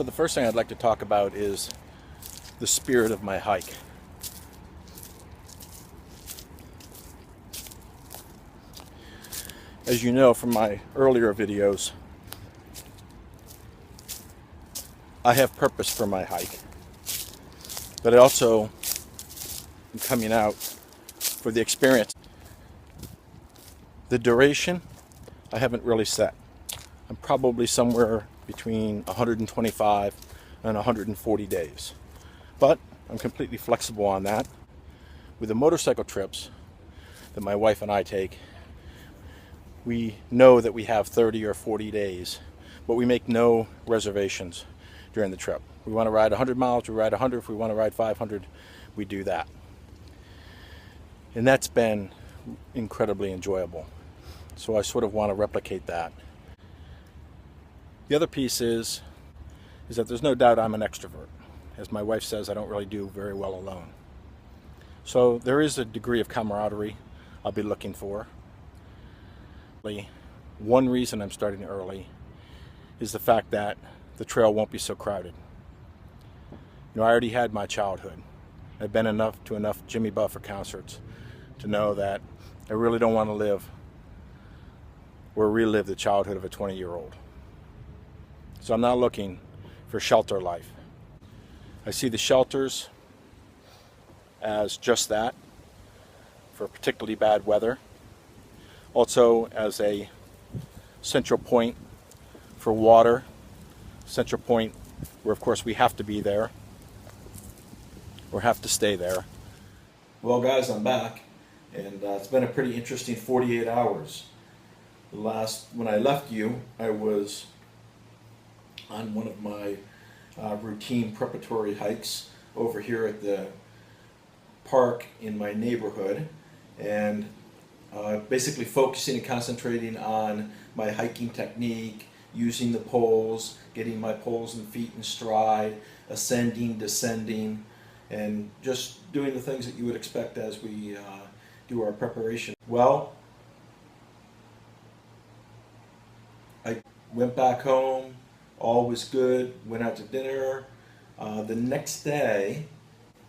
So the first thing I'd like to talk about is the spirit of my hike. As you know from my earlier videos, I have purpose for my hike, but I also am coming out for the experience. The duration, I haven't really set. I'm probably somewhere between 125 and 140 days. But I'm completely flexible on that. With the motorcycle trips that my wife and I take, we know that we have 30 or 40 days, but we make no reservations during the trip. We want to ride 100 miles, we ride 100. If we want to ride 500, we do that. And that's been incredibly enjoyable. So I sort of want to replicate that. The other piece is that there's no doubt I'm an extrovert. As my wife says, I don't really do very well alone. So there is a degree of camaraderie I'll be looking for. One reason I'm starting early is the fact that the trail won't be so crowded. You know, I already had my childhood. I've been to enough Jimmy Buffett concerts to know that I really don't want to live or relive the childhood of a 20-year-old. So I'm not looking for shelter life. I see the shelters as just that, for particularly bad weather. Also as a central point for water, central point where of course we have to be there or have to stay there. Well guys, I'm back, and it's been a pretty interesting 48 hours. When I left you, I was on one of my routine preparatory hikes over here at the park in my neighborhood, and basically focusing and concentrating on my hiking technique, using the poles, getting my poles and feet in stride, ascending, descending, and just doing the things that you would expect as we do our preparation. Well, I went back home, all was good, went out to dinner. The next day,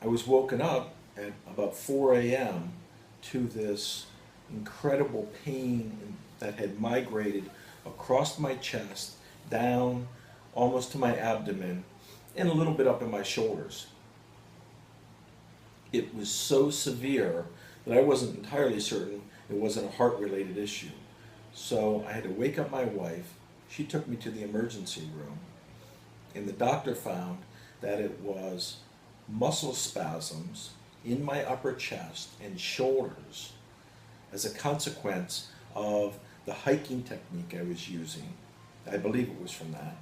I was woken up at about 4 a.m. to this incredible pain that had migrated across my chest, down almost to my abdomen, and a little bit up in my shoulders. It was so severe that I wasn't entirely certain it wasn't a heart-related issue. So I had to wake up my wife. She took me to the emergency room, and the doctor found that it was muscle spasms in my upper chest and shoulders as a consequence of the hiking technique I was using. I believe it was from that.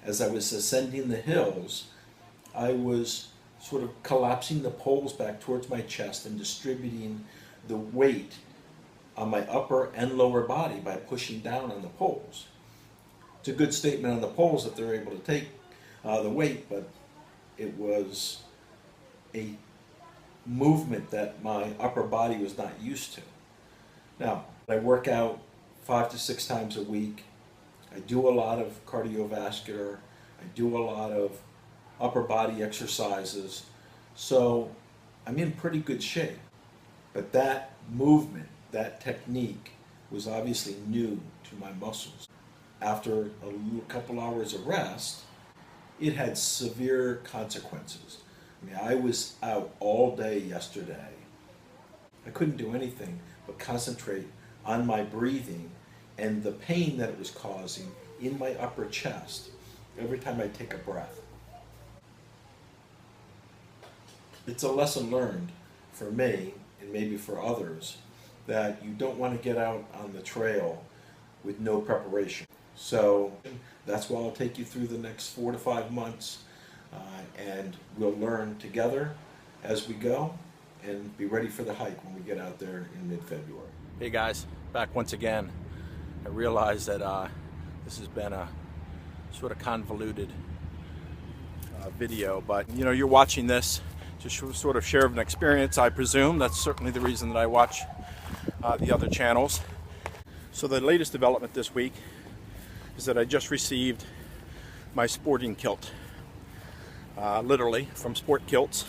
As I was ascending the hills, I was sort of collapsing the poles back towards my chest and distributing the weight on my upper and lower body by pushing down on the poles. It's a good statement on the poles that they're able to take the weight, but it was a movement that my upper body was not used to. Now, I work out 5 to 6 times a week. I do a lot of cardiovascular. I do a lot of upper body exercises. So I'm in pretty good shape. But that movement, that technique, was obviously new to my muscles. After a couple hours of rest, it had severe consequences. I mean, I was out all day yesterday. I couldn't do anything but concentrate on my breathing and the pain that it was causing in my upper chest every time I take a breath. It's a lesson learned for me, and maybe for others, that you don't want to get out on the trail with no preparation. So that's why I'll take you through the next 4 to 5 months, and we'll learn together as we go and be ready for the hike when we get out there in mid-February. Hey guys, back once again. I realize that this has been a sort of convoluted video, but you know, you're watching this to sort of share an experience, I presume. That's certainly the reason that I watch the other channels. So the latest development this week is that I just received my sporting kilt. literally from Sport Kilts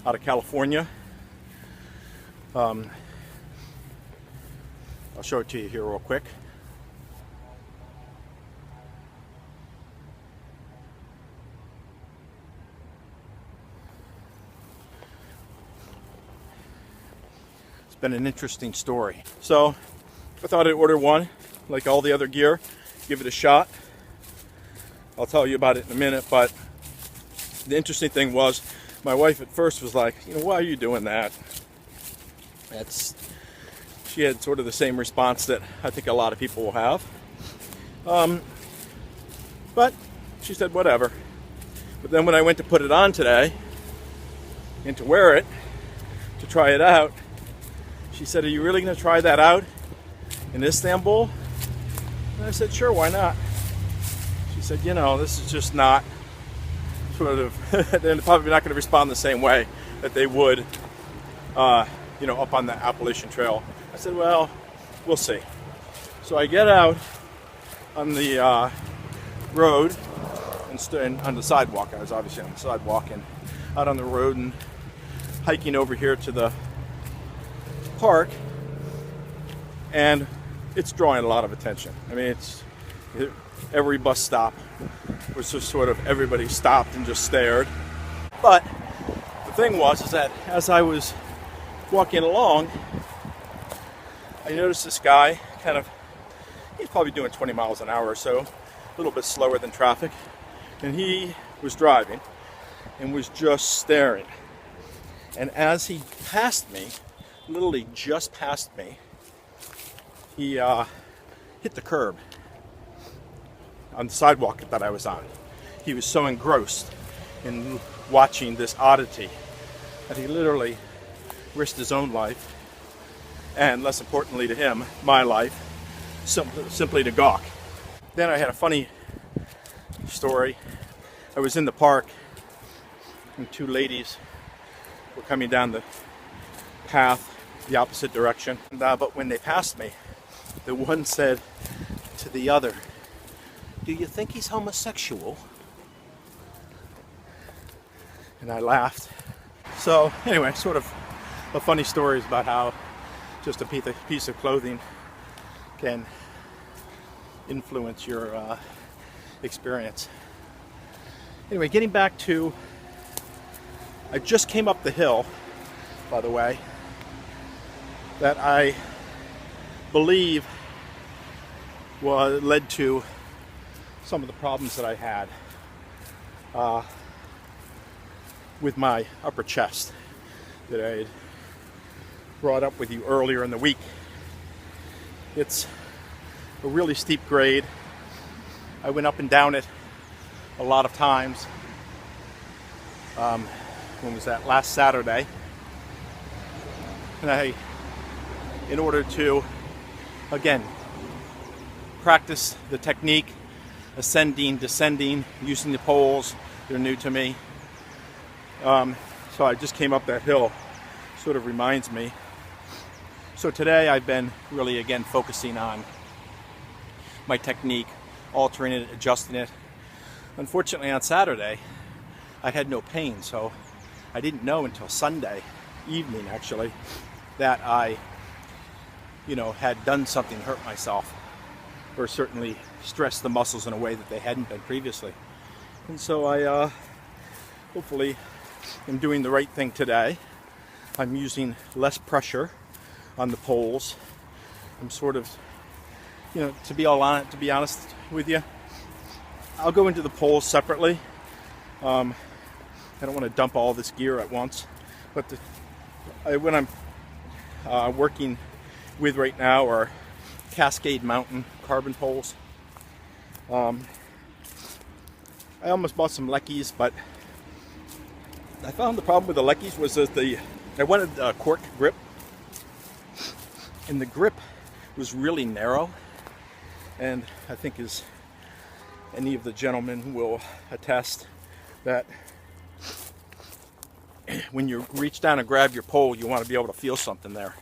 out of California. I'll show it to you here real quick. It's been an interesting story. So I thought I'd order one, like all the other gear, give it a shot. I'll tell you about it in a minute, but the interesting thing was, my wife at first was like, why are you doing that? She had sort of the same response that I think a lot of people will have. But she said, whatever. But then when I went to put it on today, and to wear it, to try it out, she said, are you really going to try that out in Istanbul? And I said, sure, why not? She said, this is just not sort of, they're probably not going to respond the same way that they would, up on the Appalachian Trail. I said, well, we'll see. So I get out on the road and on the sidewalk. I was obviously on the sidewalk and out on the road and hiking over here to the park, and it's drawing a lot of attention. I mean, every bus stop was just sort of, everybody stopped and just stared. But the thing was is that as I was walking along, I noticed this guy he's probably doing 20 miles an hour or so, a little bit slower than traffic, and he was driving and was just staring. And as he passed me, literally just past me, he hit the curb on the sidewalk that I was on. He was so engrossed in watching this oddity that he literally risked his own life, and less importantly to him, my life, simply to gawk. Then I had a funny story. I was in the park and two ladies were coming down the path the opposite direction, but when they passed me, the one said to the other, do you think he's homosexual? And I laughed. So anyway, sort of a funny story about how just a piece of clothing can influence your experience. Anyway, getting back to, I just came up the hill, by the way, that I believe led to some of the problems that I had with my upper chest that I had brought up with you earlier in the week. It's a really steep grade. I went up and down it a lot of times. When was that? Last Saturday. And in order to, again, practice the technique, ascending, descending, using the poles, they're new to me. So I just came up that hill, sort of reminds me. So today I've been really, again, focusing on my technique, altering it, adjusting it. Unfortunately, on Saturday, I had no pain, so I didn't know until Sunday evening, actually, that I, had done something to hurt myself, or certainly stressed the muscles in a way that they hadn't been previously. And so I hopefully am doing the right thing today. I'm using less pressure on the poles. I'm sort of, to be honest with you, I'll go into the poles separately. I don't want to dump all this gear at once, but what I'm working with right now are Cascade Mountain carbon poles. I almost bought some Leckies, but I found the problem with the Leckies was that I wanted a cork grip, and the grip was really narrow, and I think as any of the gentlemen will attest that when you reach down and grab your pole, you want to be able to feel something there.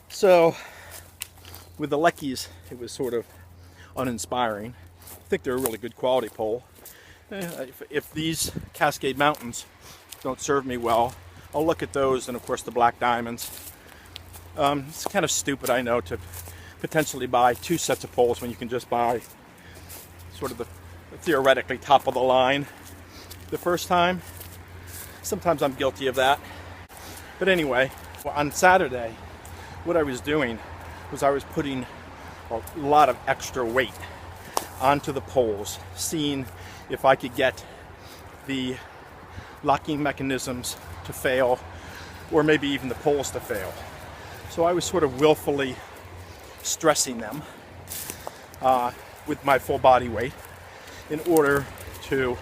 So with the Leckies, it was sort of uninspiring. I think they're a really good quality pole, if these Cascade Mountains don't serve me well, I'll look at those, and of course the Black Diamonds. It's kind of stupid, I know, to potentially buy 2 sets of poles when you can just buy sort of the theoretically top of the line the first time. Sometimes I'm guilty of that. But anyway, on Saturday, what I was doing was I was putting a lot of extra weight onto the poles, seeing if I could get the locking mechanisms to fail, or maybe even the poles to fail. So I was sort of willfully stressing them with my full body weight in order to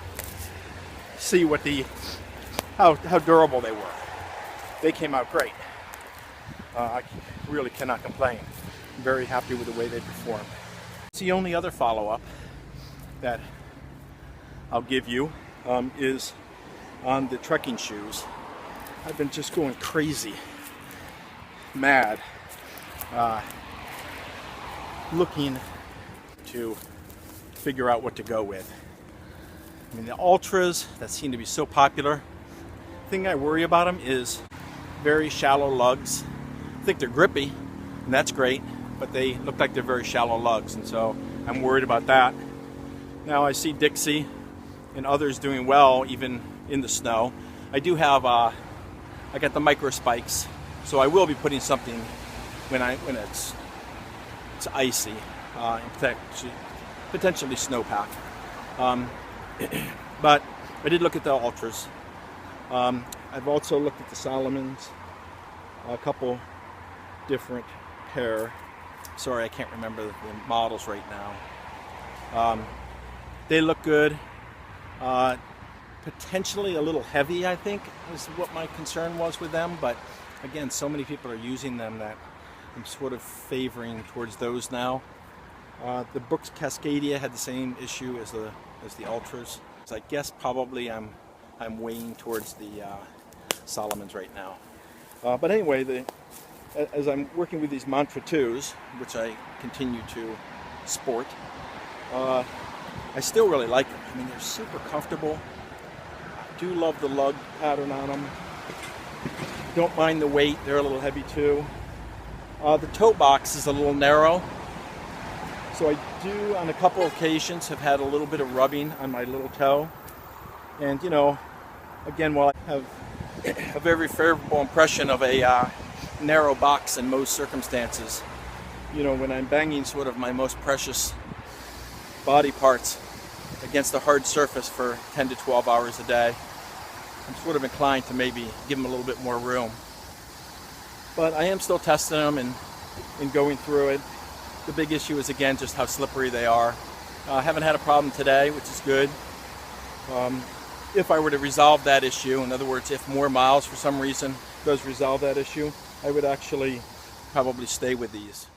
see what how durable they were. They came out great. I really cannot complain. I'm very happy with the way they performed. It's the only other follow-up that I'll give you is on the trekking shoes. I've been just going crazy, mad, looking to figure out what to go with. I mean, the Ultras that seem to be so popular, the thing I worry about them is very shallow lugs. I think they're grippy, and that's great, but they look like they're very shallow lugs, and so I'm worried about that. Now I see Dixie and others doing well even in the snow. I do have I got the micro spikes, so I will be putting something when it's icy, and potentially snowpack. But I did look at the Ultras. I've also looked at the Salomons, a couple different pair. Sorry, I can't remember the models right now. They look good. Potentially a little heavy, I think, is what my concern was with them. But again, so many people are using them that I'm sort of favoring towards those now. The Brooks Cascadia had the same issue as the Ultras. So I guess probably I'm weighing towards the Salomons right now. But anyway, as I'm working with these Mantra 2s, which I continue to sport, I still really like them. I mean, they're super comfortable. I do love the lug pattern on them. Don't mind the weight. They're a little heavy too. The toe box is a little narrow. So I do, on a couple of occasions, have had a little bit of rubbing on my little toe. And, you know, again, while I have a very favorable impression of a narrow box in most circumstances, you know, when I'm banging sort of my most precious body parts against a hard surface for 10 to 12 hours a day, I'm sort of inclined to maybe give them a little bit more room. But I am still testing them and going through it. The big issue is, again, just how slippery they are. I haven't had a problem today, which is good. If I were to resolve that issue, in other words, if more miles for some reason does resolve that issue, I would actually probably stay with these.